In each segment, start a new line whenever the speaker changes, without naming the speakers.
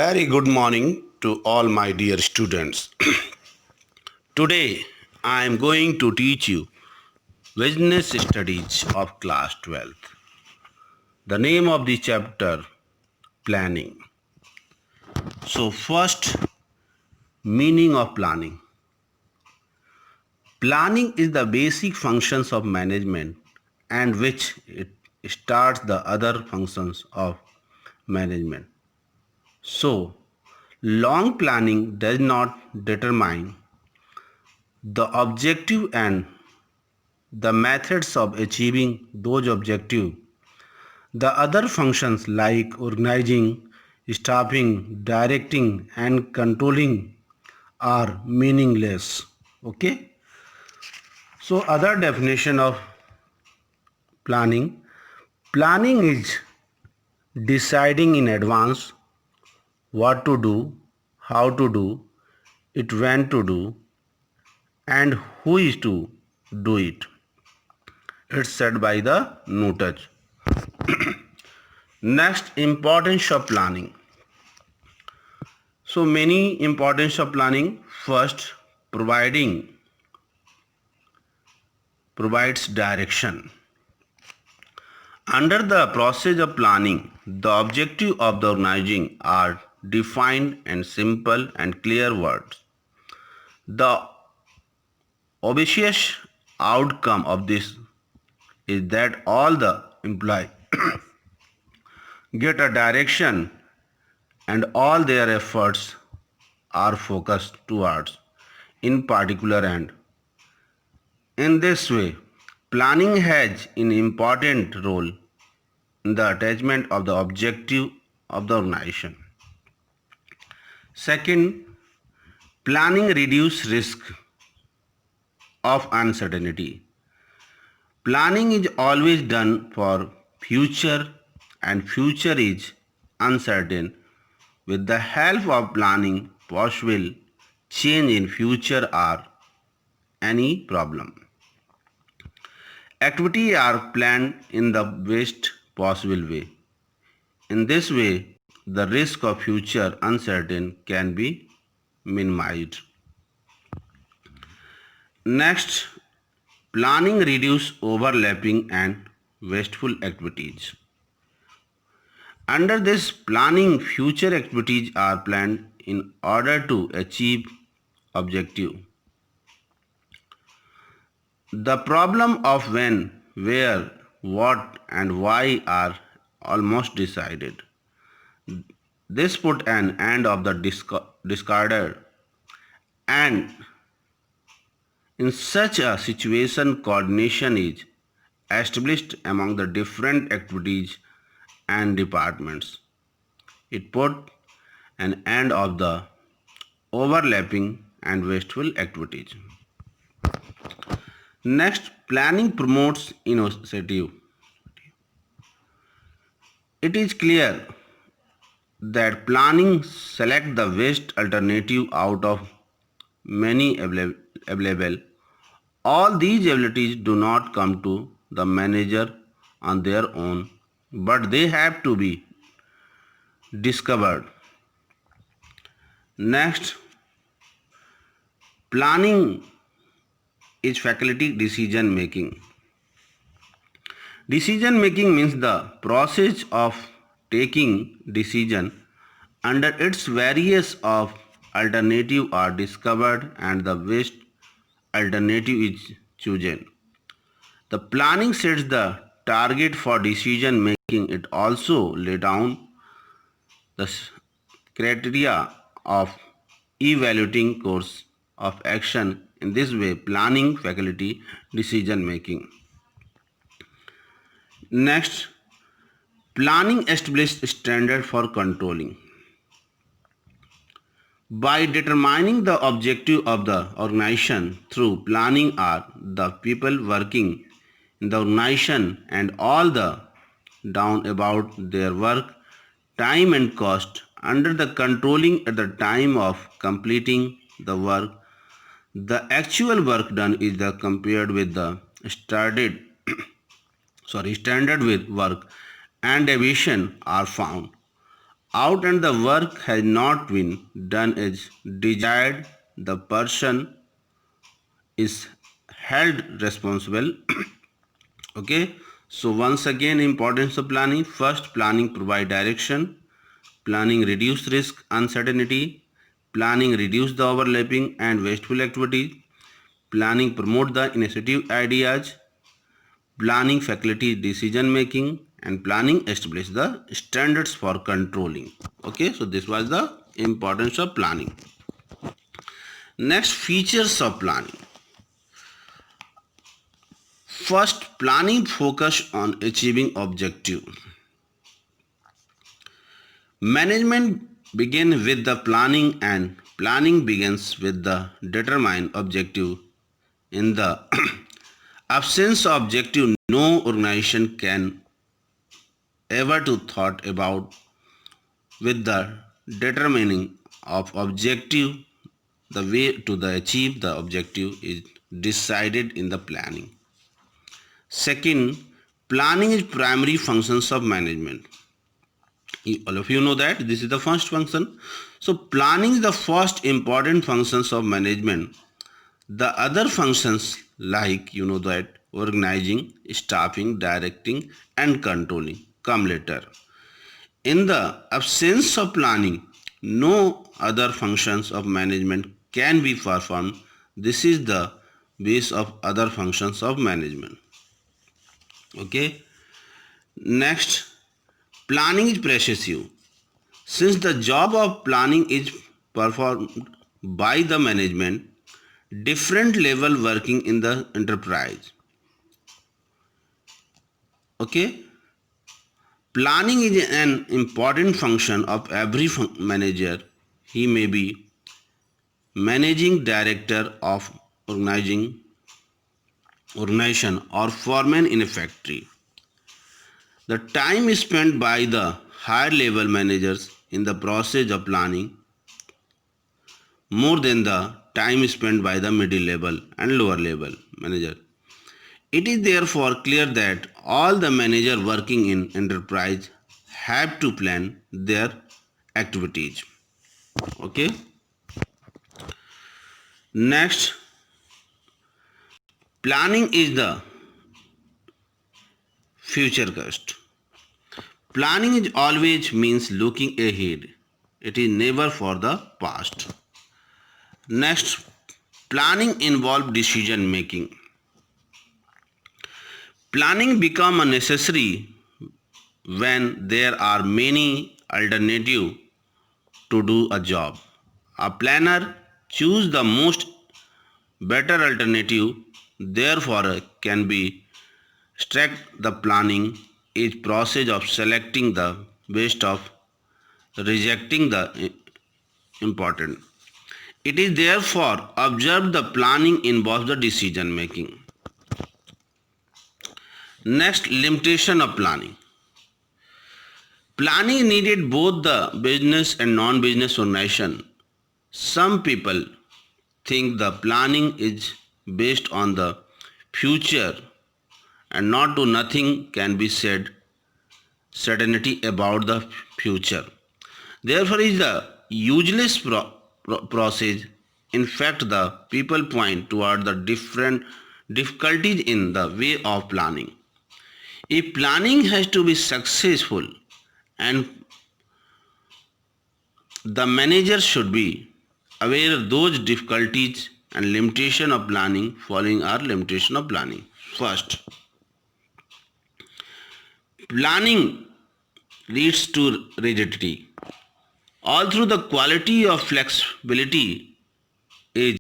Very good morning to all my dear students. Today I am going to teach you business studies of class 12th. The name of the chapter planning. So first, meaning of planning. Planning is the basic functions of management and which it starts the other functions of management. So long planning does not determine the objective and the methods of achieving those objectives. The other functions like organizing, staffing, directing, and controlling are meaningless. Okay? So, other definition of planning. Planning is deciding in advance what to do, how to do, it when to do, and who is to do it. It's said by the Nutage. Next, importance of planning. So many importance of planning. First, provides direction. Under the process of planning, the objective of the organizing are defined in simple and clear words. The obvious outcome of this is that all the employees get a direction and all their efforts are focused towards in particular end. In this way, planning has an important role in the attainment of the objective of the organization. Second, planning reduces risk of uncertainty. Planning is always done for future and future is uncertain. With the help of planning, possible change in future or any problem. Activities are planned in the best possible way. In this way, the risk of future uncertain can be minimized. Next, planning reduce overlapping and wasteful activities. Under this planning, future activities are planned in order to achieve objective. The problem of when, where, what and why are almost decided. This put an end of the discarded, and in such a situation coordination is established among the different activities and departments. It put an end of the overlapping and wasteful activities. Next, planning promotes initiative. It is clear that planning select the best alternative out of many available. All these abilities do not come to the manager on their own, but they have to be discovered. Next, planning is faculty decision making. Decision making means the process of taking decision under its various of alternative are discovered and the best alternative is chosen. The planning sets the target for decision making. It also lay down the criteria of evaluating course of action. In this way, planning faculty decision making. Next, planning establishes standard for controlling. By determining the objective of the organization through planning are the people working in the organization and all the down about their work, time and cost under the controlling at the time of completing the work. The actual work done is the compared with the standard with work and deviation are found. out and the work has not been done as desired, the person is held responsible. Okay, so once again, importance of planning. First, planning provide direction. Planning reduce risk, uncertainty. Planning reduce the overlapping and wasteful activities. Planning promote the initiative ideas. Planning faculty decision making, and planning establish the standards for controlling. Okay, so this was the importance of planning. Next, features of planning. First, planning focus on achieving objective. Management begins with the planning and planning begins with the determined objective. In the absence of objective, no organization can ever to thought about with the determining of objective. The way to the achieve the objective is decided in the planning. Second, planning is primary functions of management. All of you know that this is the first function. So planning is the first important functions of management. The other functions like you know that organizing, staffing, directing and controlling come later. In the absence of planning, no other functions of management can be performed. This is the base of other functions of management. Okay. Next, planning is precisive. Since the job of planning is performed by the management, different level working in the enterprise. Okay. Planning is an important function of every manager. He may be managing director of organization or foreman in a factory. The time is spent by the higher level managers in the process of planning more than the time spent by the middle level and lower level manager. It is therefore clear that all the managers working in enterprise have to plan their activities. Okay. Next, planning is the future cast. Planning is always means looking ahead. It is never for the past. Next, planning involves decision making. Planning become a necessary when there are many alternatives to do a job. A planner choose the most better alternative, therefore can be struck. The planning is process of selecting the best of rejecting the important. It is therefore observed the planning involves the decision making. Next, limitation of planning. Planning needed both the business and non-business organization. Some people think the planning is based on the future and not to nothing can be said certainty about the future. Therefore is the useless process. In fact, the people point toward the different difficulties in the way of planning. If planning has to be successful and the manager should be aware of those difficulties and limitation of planning. Following are limitation of planning. First, planning leads to rigidity. Although the quality of flexibility is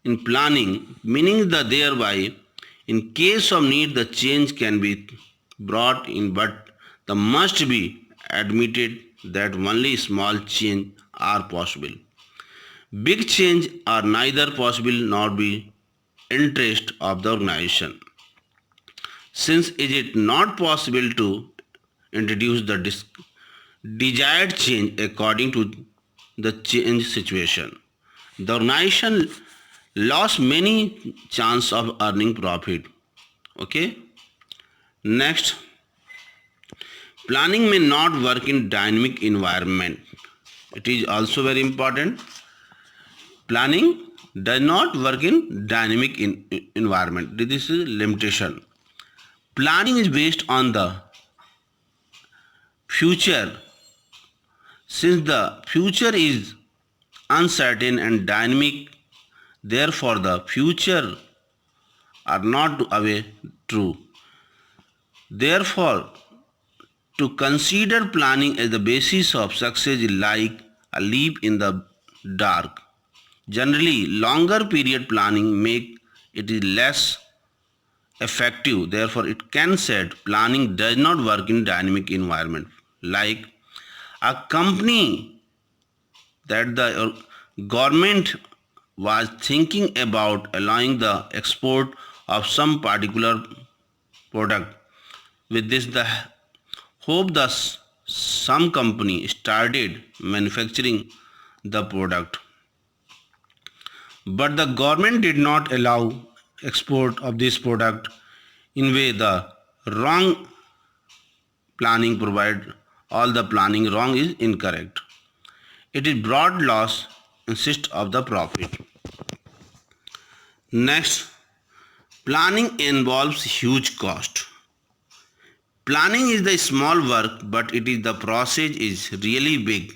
in planning, meaning that thereby, in case of need, the change can be brought in, but the must be admitted that only small change are possible. Big change are neither possible nor be interest of the organization. Since it is not possible to introduce the desired change according to the change situation, the organization lost many chance of earning profit. Okay. Next, Planning may not work in dynamic environment. It is also very important. Planning does not work in dynamic environment. This is limitation. Planning is based on the future. Since the future is uncertain and dynamic, therefore the future are not away true. Therefore, to consider planning as the basis of success is like a leap in the dark. Generally, longer period planning make it is less effective. Therefore, it can said planning does not work in dynamic environment. Like a company that the government was thinking about allowing the export of some particular product. With this, the hope thus some company started manufacturing the product. But the government did not allow export of this product in way the wrong planning provide all the planning wrong is incorrect. It is broad loss instead of the profit. Next, planning involves huge cost. Planning is the small work, but it is the process is really big.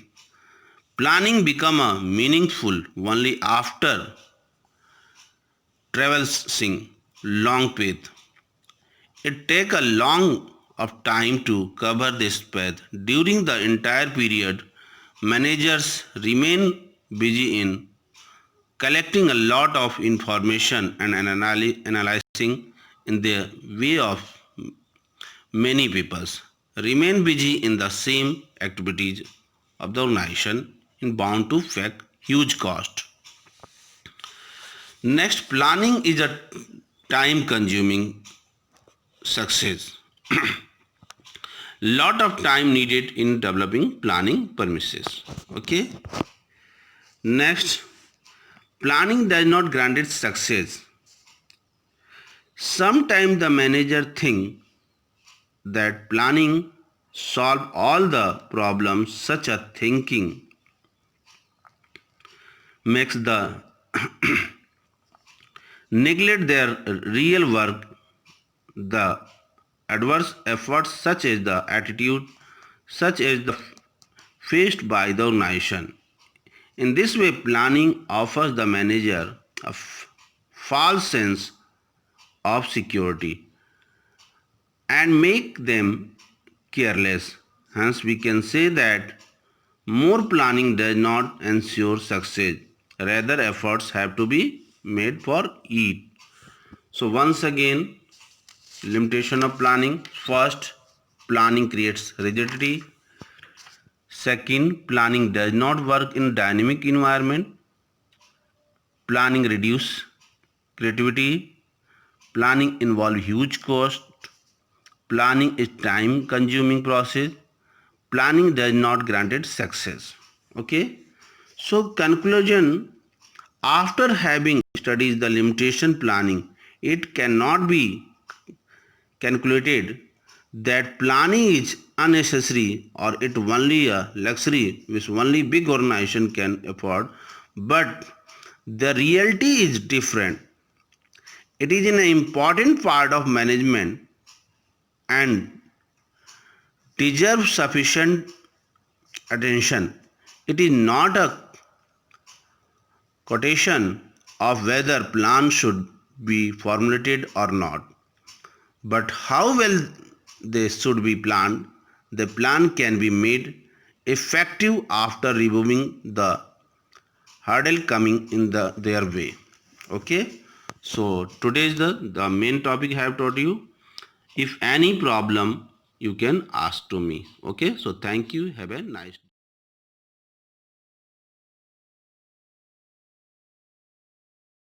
Planning become a meaningful only after traversing long path. It take a long of time to cover this path. During the entire period, managers remain busy in collecting a lot of information and analyzing in the way of many people remain busy in the same activities of the organization in bound to affect huge cost. Next, planning is a time consuming success. Lot of time needed in developing planning premises. Okay. Next, planning does not grant it success. Sometimes the manager think that planning solve all the problems. Such a thinking makes the neglect their real work. The adverse efforts such as the attitude such as the faced by the organization. In this way, planning offers the manager a false sense of security and make them careless. Hence, we can say that more planning does not ensure success. Rather, efforts have to be made for it. So, once again, limitation of planning. First, planning creates rigidity. Second, planning does not work in dynamic environment. Planning reduce creativity. Planning involve huge cost. Planning is time consuming process. Planning does not grant success. Okay. So conclusion, after having studied the limitation planning, it cannot be calculated that planning is unnecessary or it only a luxury which only big organization can afford, but the reality is different. It is an important part of management and deserves sufficient attention. It is not a quotation of whether plan should be formulated or not, but how well they should be planned. The plan can be made effective after removing the hurdle coming in their way. Okay. So today is the main topic I have taught you. If any problem, you can ask to me. Okay. So thank you. Have a nice day.